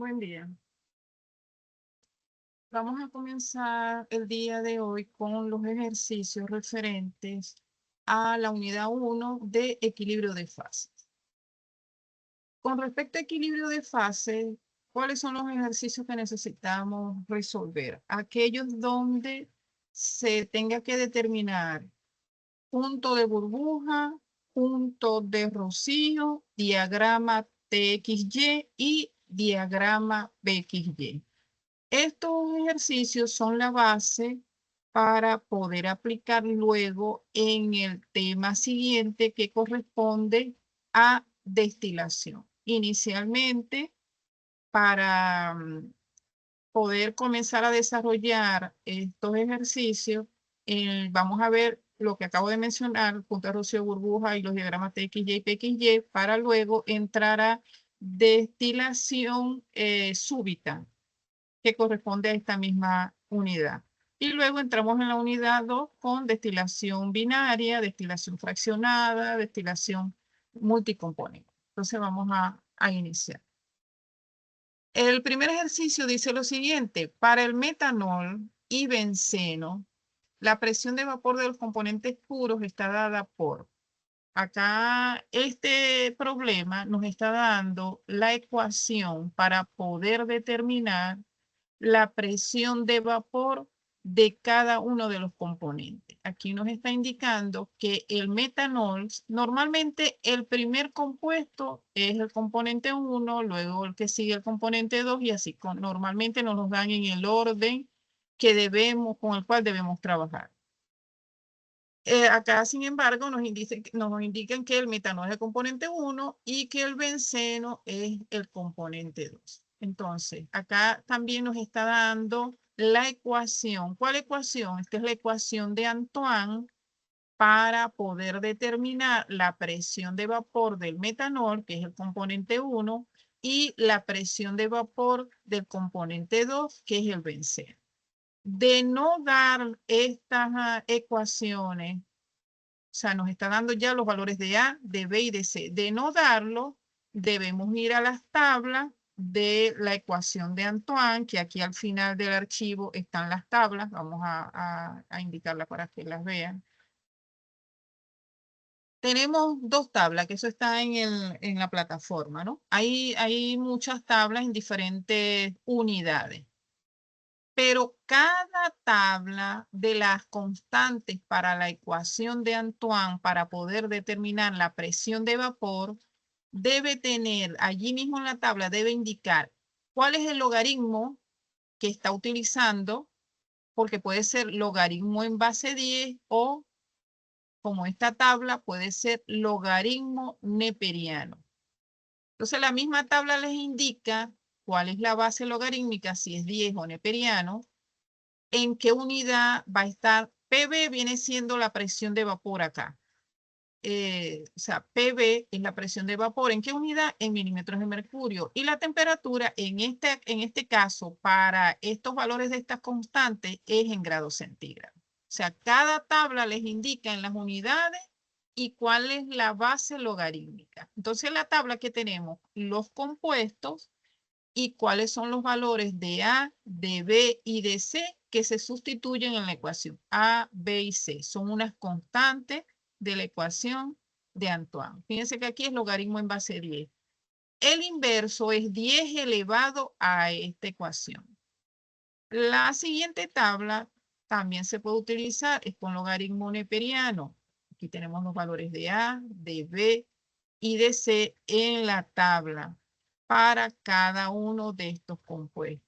Buen día. Vamos a comenzar el día de hoy con los ejercicios referentes a la unidad 1 de equilibrio de fases. Con respecto a equilibrio de fases, ¿cuáles son los ejercicios que necesitamos resolver? Aquellos donde se tenga que determinar punto de burbuja, punto de rocío, diagrama TXY y diagrama BXY. Estos ejercicios son la base para poder aplicar luego en el tema siguiente que corresponde a destilación. Inicialmente, para poder comenzar a desarrollar estos ejercicios, vamos a ver lo que acabo de mencionar, punto de rocío, burbuja y los diagramas TXY y PXY, para luego entrar a destilación súbita, que corresponde a esta misma unidad. Y luego entramos en la unidad 2 con destilación binaria, destilación fraccionada, destilación multicomponente. Entonces vamos a iniciar. El primer ejercicio dice lo siguiente: para el metanol y benceno, la presión de vapor de los componentes puros está dada por... Acá este problema nos está dando la ecuación para poder determinar la presión de vapor de cada uno de los componentes. Aquí nos está indicando que el metanol, normalmente el primer compuesto es el componente 1, luego el que sigue el componente 2 y así. Normalmente nos los dan en el orden que debemos, con el cual debemos trabajar. Acá, sin embargo, nos indican que el metanol es el componente 1 y que el benceno es el componente 2. Entonces, acá también nos está dando la ecuación. ¿Cuál ecuación? Esta es la ecuación de Antoine para poder determinar la presión de vapor del metanol, que es el componente 1, y la presión de vapor del componente 2, que es el benceno. De no dar estas ecuaciones, o sea, nos está dando ya los valores de A, de B y de C. De no darlo, debemos ir a las tablas de la ecuación de Antoine, que aquí al final del archivo están las tablas. Vamos a indicarlas para que las vean. Tenemos dos tablas, que eso está en la plataforma, ¿no? Hay muchas tablas en diferentes unidades. Pero cada tabla de las constantes para la ecuación de Antoine para poder determinar la presión de vapor debe tener, allí mismo en la tabla, debe indicar cuál es el logaritmo que está utilizando, porque puede ser logaritmo en base 10 o, como esta tabla, puede ser logaritmo neperiano. Entonces, la misma tabla les indica cuál es la base logarítmica, si es 10 o neperiano, en qué unidad va a estar. PB viene siendo la presión de vapor acá. O sea, PB es la presión de vapor. ¿En qué unidad? En milímetros de mercurio. Y la temperatura, en este caso, para estos valores de estas constantes, es en grados centígrados. O sea, cada tabla les indica en las unidades y cuál es la base logarítmica. Entonces, la tabla que tenemos, los compuestos, y cuáles son los valores de A, de B y de C que se sustituyen en la ecuación. A, B y C son unas constantes de la ecuación de Antoine. Fíjense que aquí es logaritmo en base 10. El inverso es 10 elevado a esta ecuación. La siguiente tabla también se puede utilizar, es con logaritmo neperiano. Aquí tenemos los valores de A, de B y de C en la tabla para cada uno de estos compuestos.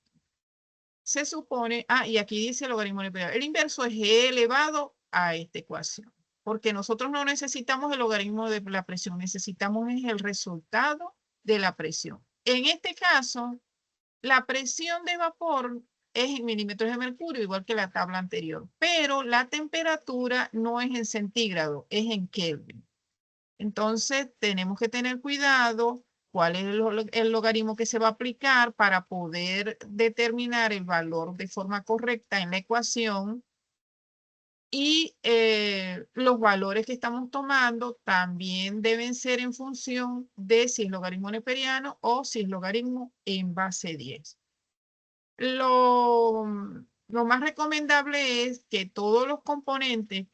Se supone, y aquí dice el logaritmo neperiano. El inverso es E elevado a esta ecuación, porque nosotros no necesitamos el logaritmo de la presión, necesitamos el resultado de la presión. En este caso, la presión de vapor es en milímetros de mercurio, igual que la tabla anterior, pero la temperatura no es en centígrado, es en Kelvin. Entonces, tenemos que tener cuidado cuál es el logaritmo que se va a aplicar para poder determinar el valor de forma correcta en la ecuación Y los valores que estamos tomando también deben ser en función de si es logaritmo neperiano o si es logaritmo en base 10. Lo más recomendable es que todos los componentes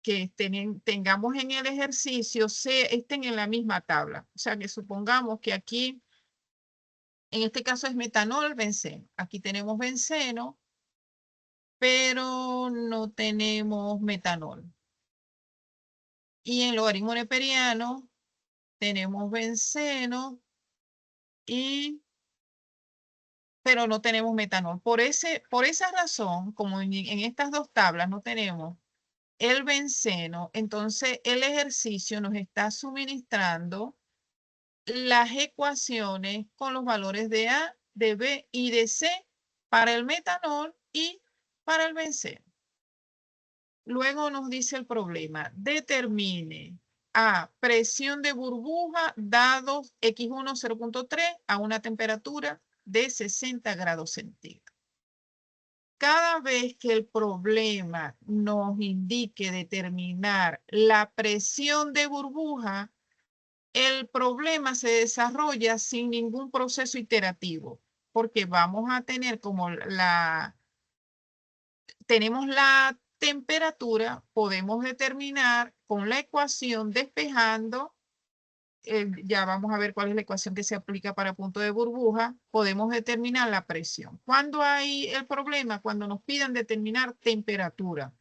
que tengamos en el ejercicio estén en la misma tabla. O sea, que supongamos que aquí, en este caso es metanol, benceno. Aquí tenemos benceno, pero no tenemos metanol. Y en logaritmo neperiano tenemos benceno, pero no tenemos metanol. Por esa razón, como en estas dos tablas no tenemos el benceno, entonces el ejercicio nos está suministrando las ecuaciones con los valores de A, de B y de C para el metanol y para el benceno. Luego nos dice el problema, determine A, presión de burbuja dados X1 0.3 a una temperatura de 60 grados centígrados. Cada vez que el problema nos indique determinar la presión de burbuja, el problema se desarrolla sin ningún proceso iterativo, porque vamos a tener tenemos la temperatura, podemos determinar con la ecuación despejando, ya vamos a ver cuál es la ecuación que se aplica para punto de burbuja, podemos determinar la presión. ¿Cuándo hay el problema? Cuando nos piden determinar temperatura.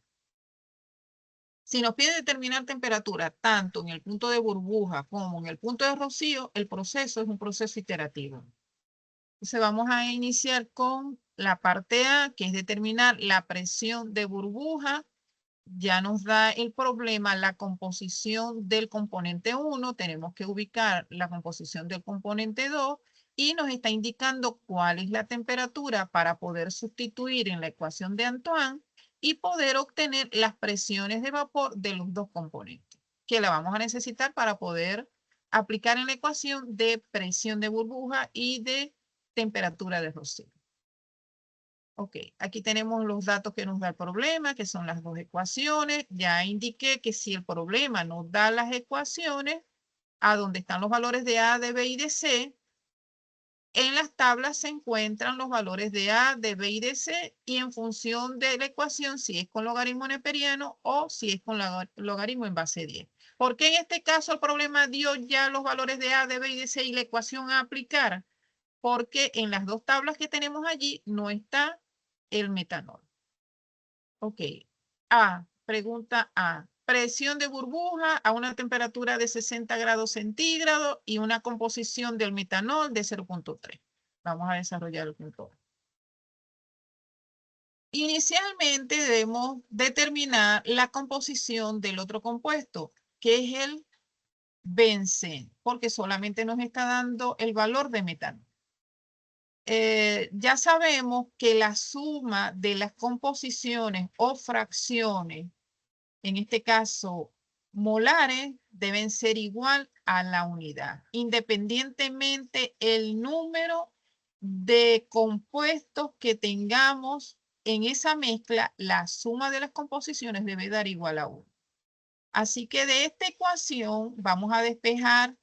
Si nos piden determinar temperatura tanto en el punto de burbuja como en el punto de rocío, el proceso es un proceso iterativo. Entonces vamos a iniciar con la parte A, que es determinar la presión de burbuja. Ya nos da el problema la composición del componente 1. Tenemos que ubicar la composición del componente 2 y nos está indicando cuál es la temperatura para poder sustituir en la ecuación de Antoine y poder obtener las presiones de vapor de los dos componentes, que la vamos a necesitar para poder aplicar en la ecuación de presión de burbuja y de temperatura de rocío. Ok, aquí tenemos los datos que nos da el problema, que son las dos ecuaciones. Ya indiqué que si el problema nos da las ecuaciones, a donde están los valores de A, de B y de C, en las tablas se encuentran los valores de A, de B y de C, y en función de la ecuación, si es con logaritmo neperiano o si es con logaritmo en base 10. ¿Por qué en este caso el problema dio ya los valores de A, de B y de C y la ecuación a aplicar? Porque en las dos tablas que tenemos allí no está el metanol. Ok. Pregunta A. Presión de burbuja a una temperatura de 60 grados centígrados y una composición del metanol de 0.3. Vamos a desarrollar el punto A. Inicialmente debemos determinar la composición del otro compuesto, que es el benceno, porque solamente nos está dando el valor de metanol. Ya sabemos que la suma de las composiciones o fracciones, en este caso molares, deben ser igual a la unidad, independientemente el número de compuestos que tengamos en esa mezcla, la suma de las composiciones debe dar igual a 1. Así que de esta ecuación vamos a despejar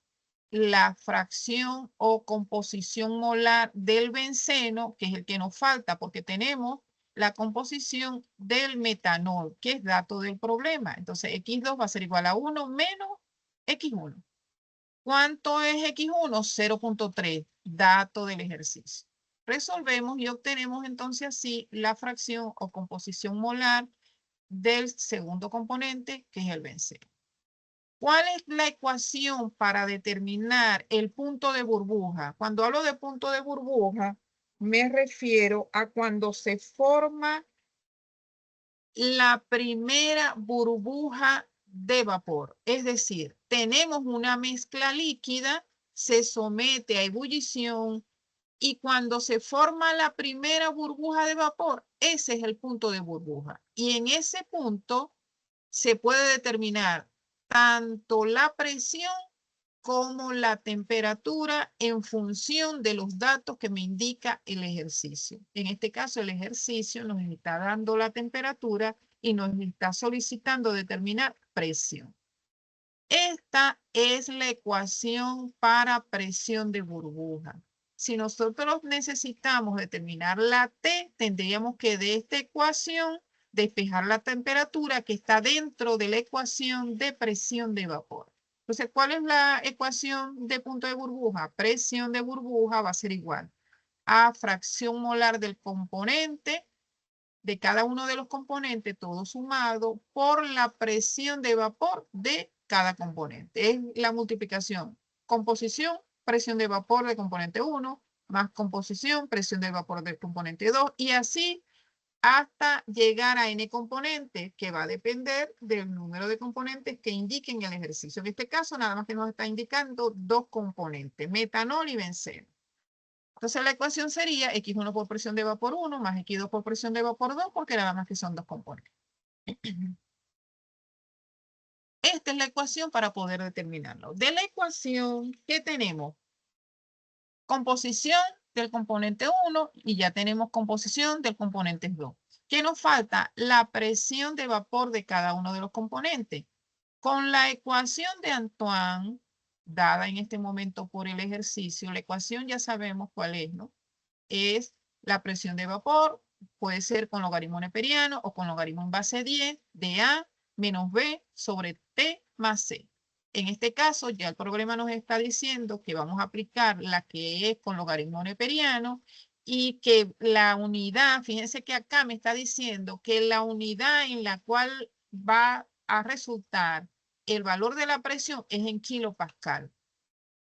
la fracción o composición molar del benceno, que es el que nos falta, porque tenemos la composición del metanol, que es dato del problema. Entonces, X2 va a ser igual a 1 menos X1. ¿Cuánto es X1? 0.3, dato del ejercicio. Resolvemos y obtenemos entonces así la fracción o composición molar del segundo componente, que es el benceno. ¿Cuál es la ecuación para determinar el punto de burbuja? Cuando hablo de punto de burbuja, me refiero a cuando se forma la primera burbuja de vapor. Es decir, tenemos una mezcla líquida, se somete a ebullición y cuando se forma la primera burbuja de vapor, ese es el punto de burbuja. Y en ese punto se puede determinar tanto la presión como la temperatura en función de los datos que me indica el ejercicio. En este caso, el ejercicio nos está dando la temperatura y nos está solicitando determinar presión. Esta es la ecuación para presión de burbuja. Si nosotros necesitamos determinar la T, tendríamos que de esta ecuación despejar la temperatura que está dentro de la ecuación de presión de vapor. Entonces, ¿cuál es la ecuación de punto de burbuja? Presión de burbuja va a ser igual a fracción molar del componente, de cada uno de los componentes, todo sumado por la presión de vapor de cada componente. Es la multiplicación. Composición, presión de vapor de componente 1, más composición, presión de vapor del componente 2, y así hasta llegar a n componentes, que va a depender del número de componentes que indiquen el ejercicio. En este caso, nada más que nos está indicando dos componentes, metanol y benceno. Entonces la ecuación sería X1 por presión de vapor 1 más X2 por presión de vapor 2, porque nada más que son dos componentes. Esta es la ecuación para poder determinarlo. De la ecuación, ¿qué tenemos? Composición del componente 1 y ya tenemos composición del componente 2. ¿Qué nos falta? La presión de vapor de cada uno de los componentes. Con la ecuación de Antoine, dada en este momento por el ejercicio, la ecuación ya sabemos cuál es, ¿no? Es la presión de vapor, puede ser con logaritmo neperiano o con logaritmo en base 10 de A menos B sobre T más C. En este caso, ya el problema nos está diciendo que vamos a aplicar la que es con logaritmo neperiano y que la unidad, fíjense que acá me está diciendo que la unidad en la cual va a resultar el valor de la presión es en kilopascal.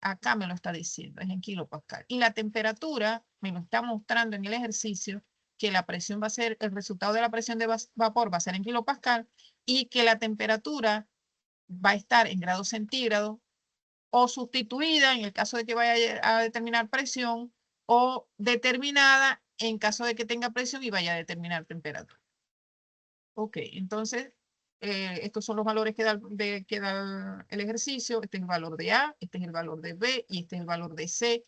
Acá me lo está diciendo, es en kilopascal. Y la temperatura me lo está mostrando en el ejercicio que la presión va a ser, el resultado de la presión de vapor va a ser en kilopascal y que la temperatura va a estar en grados centígrados o sustituida en el caso de que vaya a determinar presión o determinada en caso de que tenga presión y vaya a determinar temperatura. Ok, entonces estos son los valores que da el ejercicio. Este es el valor de A, este es el valor de B y este es el valor de C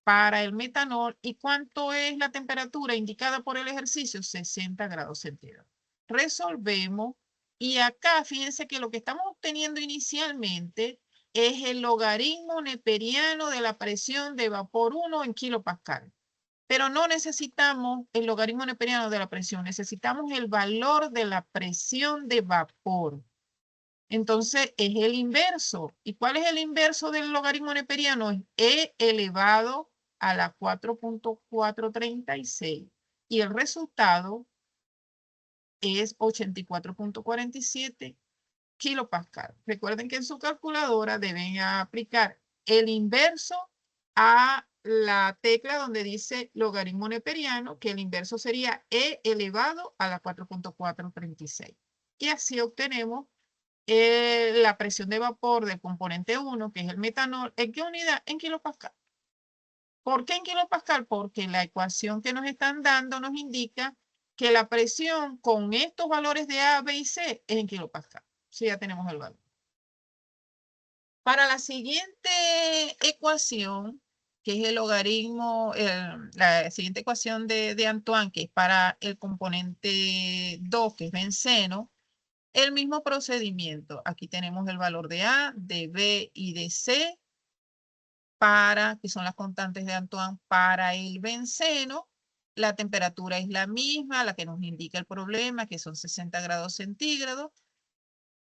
para el metanol. ¿Y cuánto es la temperatura indicada por el ejercicio? 60 grados centígrados. Resolvemos y acá fíjense que lo que estamos obteniendo inicialmente es el logaritmo neperiano de la presión de vapor 1 en kilopascal. Pero no necesitamos el logaritmo neperiano de la presión, necesitamos el valor de la presión de vapor. Entonces es el inverso. ¿Y cuál es el inverso del logaritmo neperiano? Es E elevado a la 4.436. Y el resultado es 84.47 kilopascal. Recuerden que en su calculadora deben aplicar el inverso a la tecla donde dice logaritmo neperiano, que el inverso sería E elevado a la 4.436. Y así obtenemos la presión de vapor del componente 1, que es el metanol. ¿En qué unidad? En kilopascal. ¿Por qué en kilopascal? Porque la ecuación que nos están dando nos indica que la presión con estos valores de A, B y C es en kilopascal. Sí, ya tenemos el valor. Para la siguiente ecuación, que es el logaritmo, la siguiente ecuación de Antoine, que es para el componente 2, que es benceno, el mismo procedimiento. Aquí tenemos el valor de A, de B y de C, que son las constantes de Antoine para el benceno. La temperatura es la misma, la que nos indica el problema, que son 60 grados centígrados.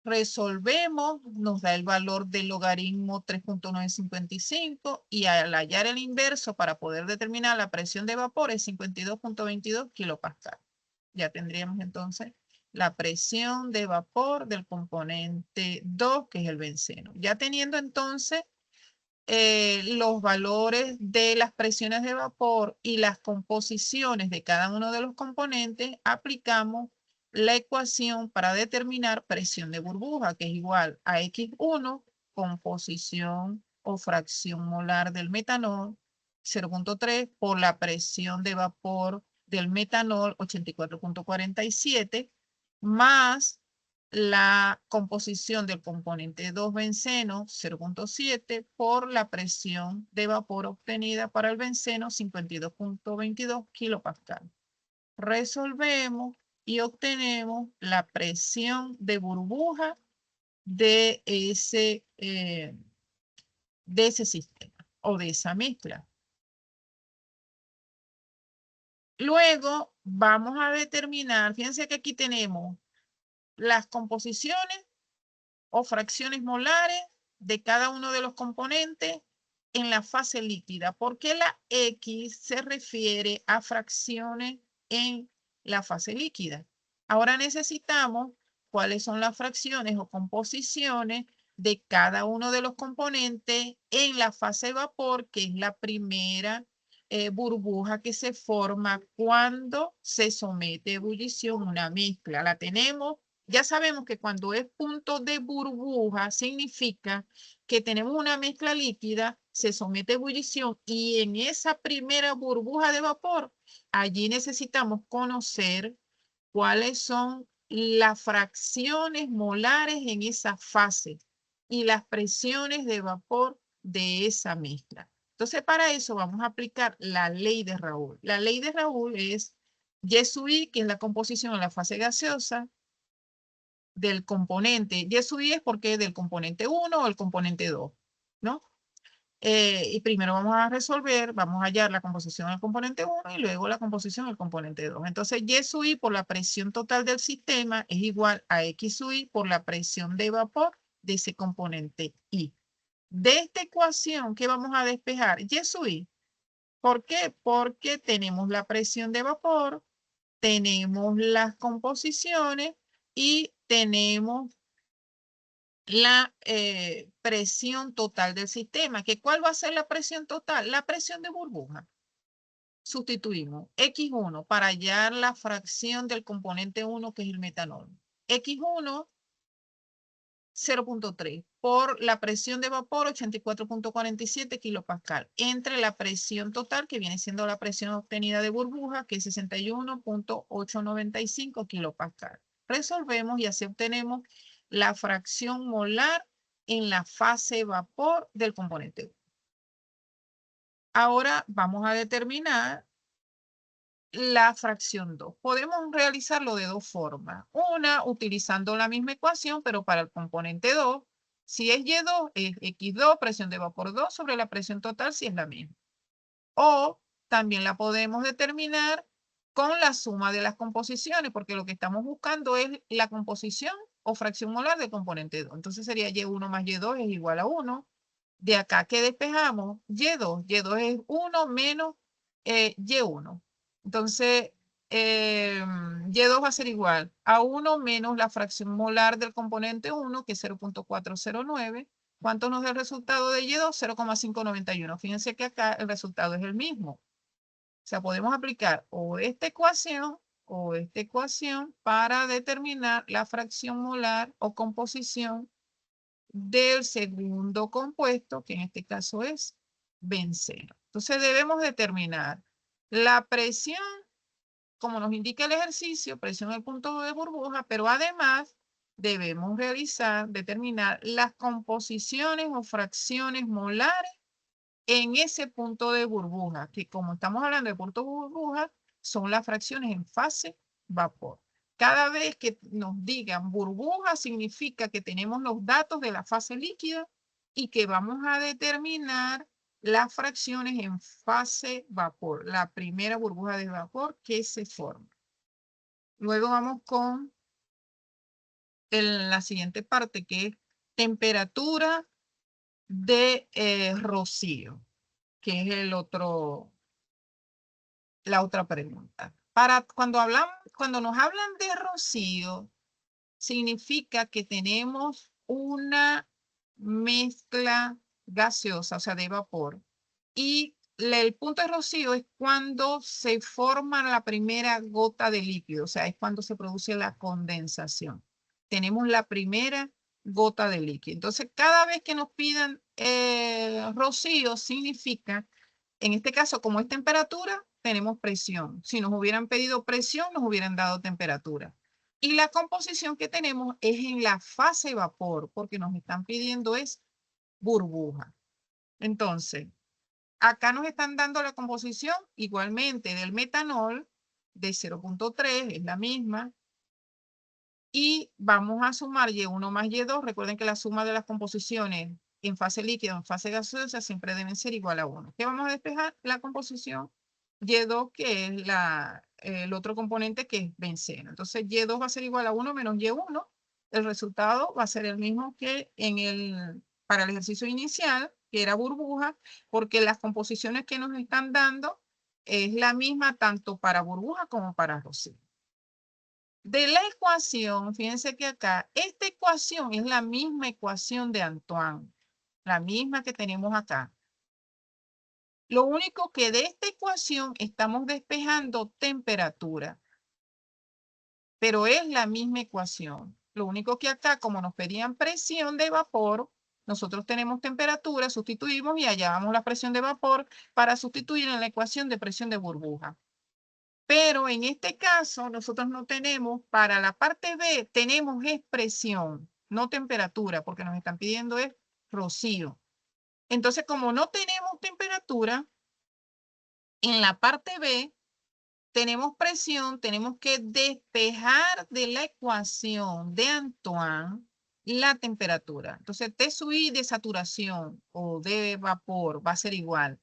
Resolvemos, nos da el valor del logaritmo 3.955 y al hallar el inverso para poder determinar la presión de vapor es 52.22 kilopascal. Ya tendríamos entonces la presión de vapor del componente 2, que es el benceno. Ya teniendo entonces los valores de las presiones de vapor y las composiciones de cada uno de los componentes, aplicamos la ecuación para determinar presión de burbuja, que es igual a X1, composición o fracción molar del metanol, 0.3 por la presión de vapor del metanol, 84.47, más la composición del componente 2 benceno, 0.7, por la presión de vapor obtenida para el benceno, 52.22 kilopascal. Resolvemos y obtenemos la presión de burbuja de ese sistema o de esa mezcla. Luego vamos a determinar, fíjense que aquí tenemos las composiciones o fracciones molares de cada uno de los componentes en la fase líquida. ¿Por qué la X se refiere a fracciones en la fase líquida? Ahora necesitamos cuáles son las fracciones o composiciones de cada uno de los componentes en la fase de vapor, que es la primera burbuja que se forma cuando se somete a ebullición una mezcla. La tenemos. Ya sabemos que cuando es punto de burbuja significa que tenemos una mezcla líquida, se somete a ebullición y en esa primera burbuja de vapor, allí necesitamos conocer cuáles son las fracciones molares en esa fase y las presiones de vapor de esa mezcla. Entonces, para eso vamos a aplicar la ley de Raoult. La ley de Raoult es Y sub I, que es la composición en la fase gaseosa, del componente. Y sub I es porque es del componente 1 o el componente 2, ¿no? Y primero vamos a resolver, vamos a hallar la composición del componente 1 y luego la composición del componente 2. Entonces, Y sub I por la presión total del sistema es igual a X sub I por la presión de vapor de ese componente I. De esta ecuación, ¿qué vamos a despejar? Y sub I. ¿Por qué? Porque tenemos la presión de vapor, tenemos las composiciones y tenemos la presión total del sistema. ¿Cuál va a ser la presión total? La presión de burbuja. Sustituimos X1 para hallar la fracción del componente 1, que es el metanol. X1, 0.3 por la presión de vapor, 84.47 kilopascal, entre la presión total, que viene siendo la presión obtenida de burbuja, que es 61.895 kilopascal. Resolvemos y así obtenemos la fracción molar en la fase vapor del componente 1. Ahora vamos a determinar la fracción 2. Podemos realizarlo de dos formas. Una, utilizando la misma ecuación, pero para el componente 2. Si es Y2, es X2, presión de vapor 2 sobre la presión total, si es la misma. O también la podemos determinar con la suma de las composiciones, porque lo que estamos buscando es la composición o fracción molar del componente 2. Entonces sería Y1 más Y2 es igual a 1. De acá que despejamos, Y2. Y2 es 1 menos Y1. Entonces, Y2 va a ser igual a 1 menos la fracción molar del componente 1, que es 0.409. ¿Cuánto nos da el resultado de Y2? 0,591. Fíjense que acá el resultado es el mismo. O sea, podemos aplicar o esta ecuación para determinar la fracción molar o composición del segundo compuesto, que en este caso es benceno. Entonces debemos determinar la presión, como nos indica el ejercicio, presión del punto de burbuja, pero además debemos determinar las composiciones o fracciones molares en ese punto de burbuja, que como estamos hablando de punto de burbuja, son las fracciones en fase vapor. Cada vez que nos digan burbuja, significa que tenemos los datos de la fase líquida y que vamos a determinar las fracciones en fase vapor, la primera burbuja de vapor que se forma. Luego vamos con la siguiente parte, que es temperatura de rocío, que es la otra pregunta. Cuando nos hablan de rocío, significa que tenemos una mezcla gaseosa, o sea, de vapor. Y el punto de rocío es cuando se forma la primera gota de líquido, o sea, es cuando se produce la condensación. Tenemos la primera gota de líquido. Entonces, cada vez que nos pidan rocío, significa, en este caso, como es temperatura, tenemos presión. Si nos hubieran pedido presión, nos hubieran dado temperatura. Y la composición que tenemos es en la fase vapor, porque nos están pidiendo es burbuja. Entonces, acá nos están dando la composición igualmente del metanol, de 0.3 es la misma. Y vamos a sumar Y1 más Y2. Recuerden que la suma de las composiciones en fase líquida o en fase gaseosa siempre deben ser igual a 1. ¿Qué vamos a despejar? La composición Y2, que es el otro componente que es benceno. Entonces Y2 va a ser igual a 1 menos Y1. El resultado va a ser el mismo que para el ejercicio inicial, que era burbuja, porque las composiciones que nos están dando es la misma tanto para burbuja como para rocío. De la ecuación, fíjense que acá, esta ecuación es la misma ecuación de Antoine, la misma que tenemos acá. Lo único que de esta ecuación estamos despejando temperatura, pero es la misma ecuación. Lo único que acá, como nos pedían presión de vapor, nosotros tenemos temperatura, sustituimos y hallamos la presión de vapor para sustituir en la ecuación de presión de burbuja. Pero en este caso, nosotros no tenemos, para la parte B, tenemos expresión, no temperatura, porque nos están pidiendo es rocío. Entonces, como no tenemos temperatura, en la parte B tenemos presión, tenemos que despejar de la ecuación de Antoine la temperatura. Entonces, TSUI de saturación o de vapor va a ser igual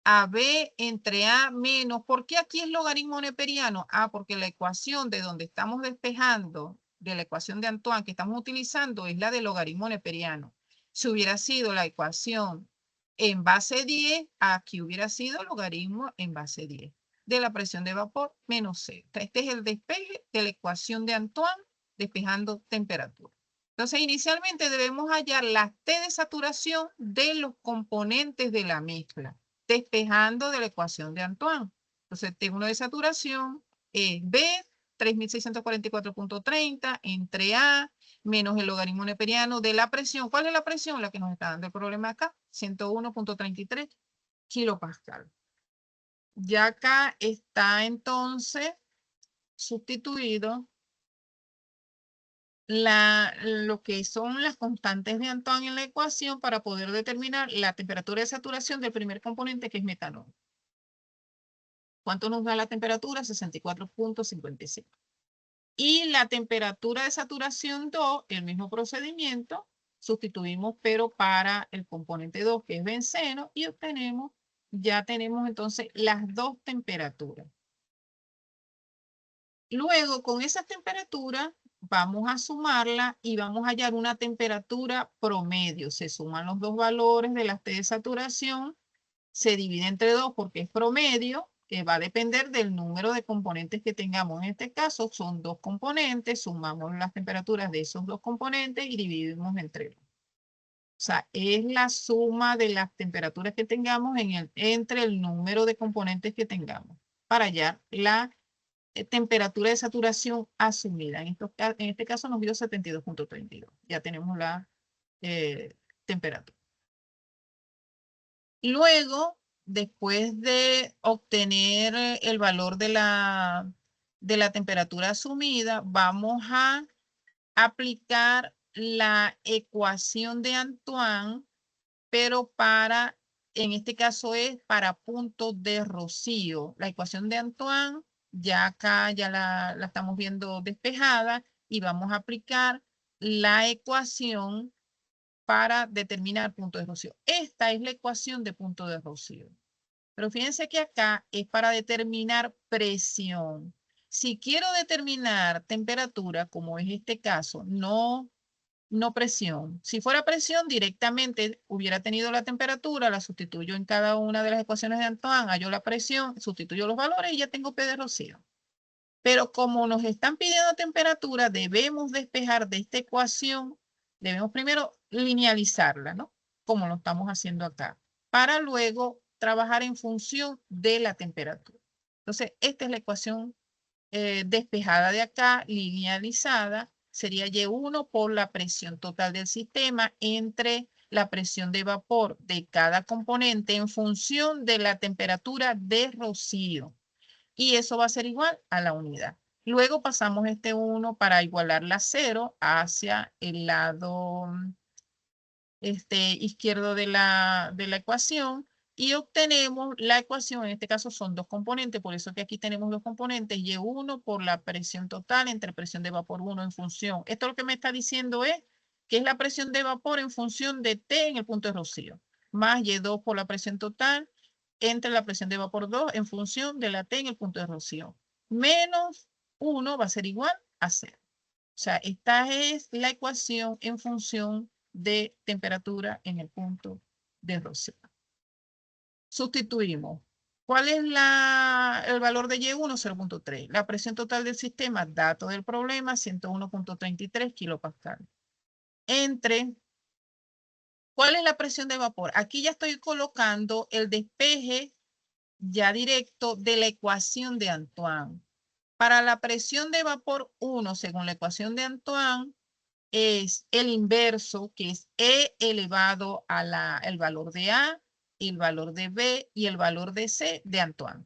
a B entre A menos, ¿por qué aquí es logaritmo neperiano? Ah, porque la ecuación de donde estamos despejando, de la ecuación de Antoine que estamos utilizando, es la de logaritmo neperiano. Si hubiera sido la ecuación en base 10, aquí hubiera sido logaritmo en base 10 de la presión de vapor menos C. Este es el despeje de la ecuación de Antoine despejando temperatura. Entonces, inicialmente debemos hallar la T de saturación de los componentes de la mezcla, despejando de la ecuación de Antoine. Entonces, T1 de saturación es B, 3644.30 entre A menos el logaritmo neperiano de la presión. ¿Cuál es la presión? La que nos está dando el problema acá, 101.33 kilopascal. Ya acá está entonces sustituido lo que son las constantes de Antoine en la ecuación para poder determinar la temperatura de saturación del primer componente, que es metanol. ¿Cuánto nos da la temperatura? 64.55. Y la temperatura de saturación 2, el mismo procedimiento, sustituimos pero para el componente 2, que es benceno, y obtenemos, ya tenemos entonces las dos temperaturas. Luego, con esas temperaturas, vamos a sumarla y vamos a hallar una temperatura promedio. Se suman los dos valores de la T de saturación, se divide entre 2 porque es promedio, que va a depender del número de componentes que tengamos. En este caso son 2 componentes, sumamos las temperaturas de esos 2 componentes y dividimos entre 2. O sea, es la suma de las temperaturas que tengamos entre el número de componentes que tengamos para hallar la temperatura de saturación asumida. En este caso nos dio 72.32. Ya tenemos la temperatura. Luego, después de obtener el valor de la temperatura asumida, vamos a aplicar la ecuación de Antoine, pero en este caso es para puntos de rocío. La ecuación de Antoine, ya acá ya la estamos viendo despejada y vamos a aplicar la ecuación para determinar punto de rocío. Esta es la ecuación de punto de rocío. Pero fíjense que acá es para determinar presión. Si quiero determinar temperatura, como es este caso, no presión. Si fuera presión, directamente hubiera tenido la temperatura, la sustituyo en cada una de las ecuaciones de Antoine, hallo la presión, sustituyo los valores y ya tengo P de rocío. Pero como nos están pidiendo temperatura, debemos despejar de esta ecuación, debemos primero linealizarla, ¿no? Como lo estamos haciendo acá, para luego trabajar en función de la temperatura. Entonces, esta es la ecuación despejada de acá, linealizada, sería Y1 por la presión total del sistema entre la presión de vapor de cada componente en función de la temperatura de rocío. Y eso va a ser igual a la unidad. Luego pasamos este 1 para igualar la 0 hacia el lado izquierdo de la ecuación. y obtenemos la ecuación, en este caso son dos componentes, por eso que aquí tenemos los componentes, Y1 por la presión total entre presión de vapor 1 en función. Esto lo que me está diciendo es que es la presión de vapor en función de T en el punto de rocío, más Y2 por la presión total entre la presión de vapor 2 en función de la T en el punto de rocío, menos 1 va a ser igual a 0. O sea, esta es la ecuación en función de temperatura en el punto de rocío. Sustituimos. ¿Cuál es el valor de Y1? 0.3. La presión total del sistema, dato del problema, 101.33 kilopascal. Entre, ¿cuál es la presión de vapor? Aquí ya estoy colocando el despeje ya directo de la ecuación de Antoine. Para la presión de vapor 1, según la ecuación de Antoine, es el inverso, que es E elevado a el valor de A, el valor de B y el valor de C de Antoine,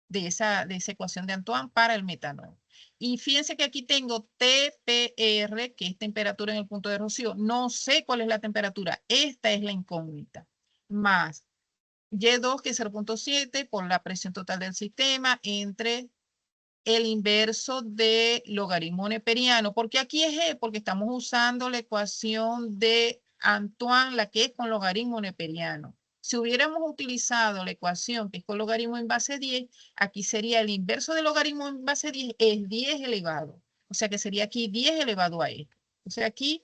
de esa ecuación de Antoine para el metanol. Y fíjense que aquí tengo TPR, que es temperatura en el punto de rocío. No sé cuál es la temperatura. Esta es la incógnita. Más Y2, que es 0.7 por la presión total del sistema, entre el inverso de logaritmo neperiano. ¿Por qué aquí es E? Porque estamos usando la ecuación de Antoine, la que es con logaritmo neperiano. Si hubiéramos utilizado la ecuación que es con logaritmo en base 10, aquí sería el inverso de logaritmo en base 10, es 10 elevado. O sea que sería aquí 10 elevado a E. O sea aquí,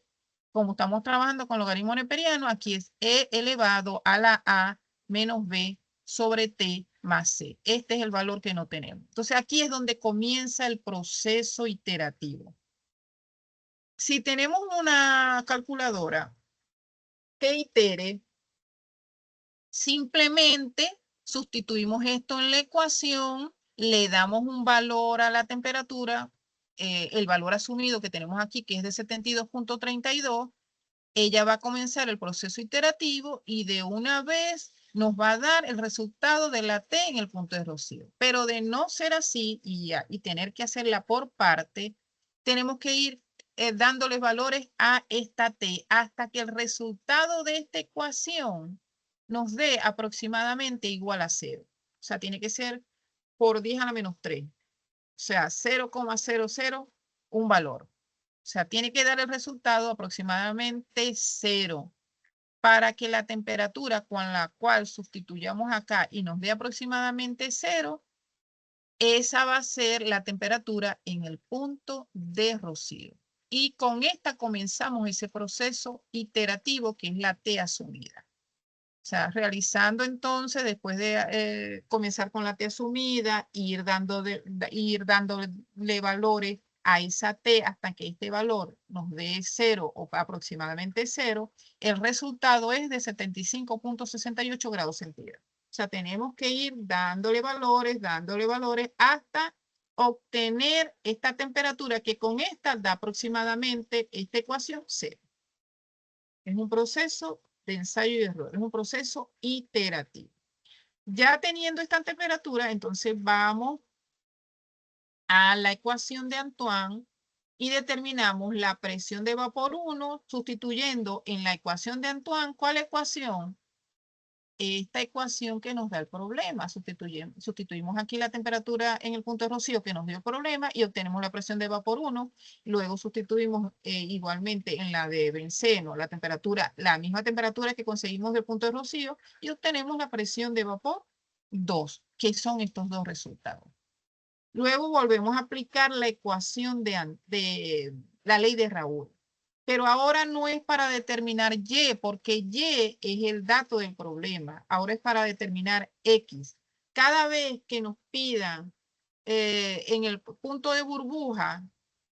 como estamos trabajando con logaritmo neperiano, aquí es E elevado a la A menos B sobre T más C. Este es el valor que no tenemos. Entonces aquí es donde comienza el proceso iterativo. Si tenemos una calculadora que itere, simplemente sustituimos esto en la ecuación, le damos un valor a la temperatura, el valor asumido que tenemos aquí, que es de 72.32, ella va a comenzar el proceso iterativo y de una vez nos va a dar el resultado de la T en el punto de rocío. Pero de no ser así y tener que hacerla por parte, tenemos que ir dándoles valores a esta T hasta que el resultado de esta ecuación nos dé aproximadamente igual a 0. O sea, tiene que ser por 10 a la menos 3. O sea, 0,00 un valor. O sea, tiene que dar el resultado aproximadamente 0 para que la temperatura con la cual sustituyamos acá y nos dé aproximadamente 0, esa va a ser la temperatura en el punto de rocío. Y con esta comenzamos ese proceso iterativo que es la T asumida. O sea, realizando entonces, después de comenzar con la T asumida, ir dándole valores a esa T hasta que este valor nos dé 0 o aproximadamente 0, el resultado es de 75.68 grados centígrados. O sea, tenemos que ir dándole valores hasta obtener esta temperatura que con esta da aproximadamente esta ecuación 0. Es un proceso de ensayo y error, es un proceso iterativo. Ya teniendo esta temperatura, entonces vamos a la ecuación de Antoine y determinamos la presión de vapor 1 sustituyendo en la ecuación de Antoine. ¿Cuál ecuación? Esta ecuación que nos da el problema. Sustituimos aquí la temperatura en el punto de rocío que nos dio el problema y obtenemos la presión de vapor 1. Luego sustituimos igualmente en la de benceno la temperatura, la misma temperatura que conseguimos del punto de rocío y obtenemos la presión de vapor 2, que son estos dos resultados. Luego volvemos a aplicar la ecuación de la ley de Raoult. Pero ahora no es para determinar Y, porque Y es el dato del problema. Ahora es para determinar X. Cada vez que nos pidan en el punto de burbuja,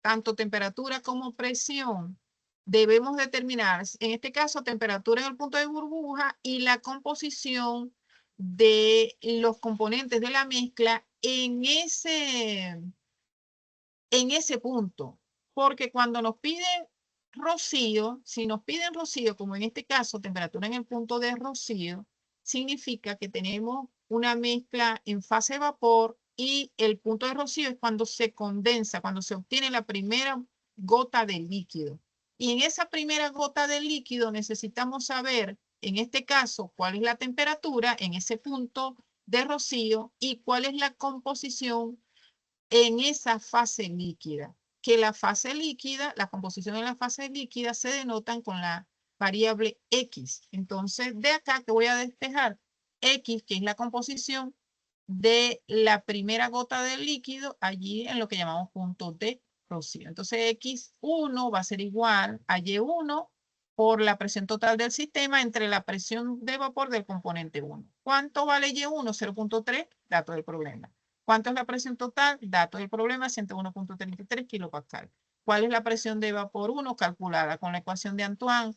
tanto temperatura como presión, debemos determinar, en este caso, temperatura en el punto de burbuja y la composición de los componentes de la mezcla en ese punto. Porque cuando nos piden rocío, si nos piden rocío, como en este caso, temperatura en el punto de rocío, significa que tenemos una mezcla en fase de vapor y el punto de rocío es cuando se condensa, cuando se obtiene la primera gota de líquido. Y en esa primera gota de líquido necesitamos saber en este caso, cuál es la temperatura en ese punto de rocío y cuál es la composición en esa fase líquida. Que la fase líquida, la composición en la fase líquida se denotan con la variable X. Entonces, de acá que voy a despejar X, que es la composición de la primera gota del líquido allí en lo que llamamos punto de rocío. Entonces, X1 va a ser igual a Y1 por la presión total del sistema entre la presión de vapor del componente 1. ¿Cuánto vale Y1? 0.3, dato del problema. ¿Cuánto es la presión total? Dato del problema, 101.33 kilopascal. ¿Cuál es la presión de vapor 1? Calculada con la ecuación de Antoine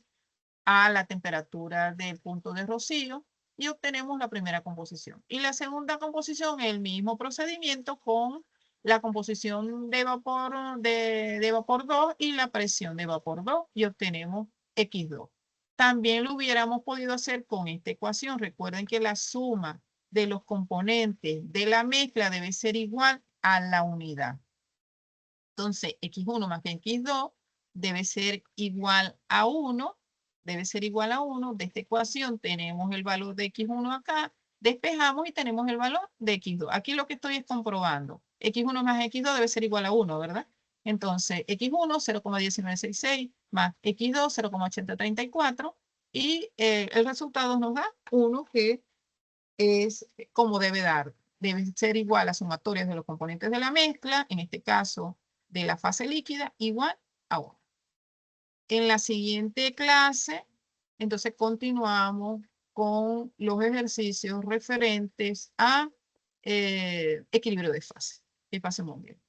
a la temperatura del punto de rocío y obtenemos la primera composición. Y la segunda composición, el mismo procedimiento con la composición de vapor 2 y la presión de vapor 2 y obtenemos X2. También lo hubiéramos podido hacer con esta ecuación. Recuerden que la suma de los componentes de la mezcla debe ser igual a la unidad. Entonces, X1 más X2 debe ser igual a 1. Debe ser igual a 1. De esta ecuación tenemos el valor de X1 acá. Despejamos y tenemos el valor de X2. Aquí lo que estoy es comprobando. X1 más X2 debe ser igual a 1, ¿verdad? Entonces, X1, 0,1966 más X2, 0,8034. Y el resultado nos da 1, que es como debe dar. Debe ser igual a sumatorias de los componentes de la mezcla, en este caso de la fase líquida, igual a 1. En la siguiente clase, entonces continuamos con los ejercicios referentes a equilibrio de fase. Que pase muy bien.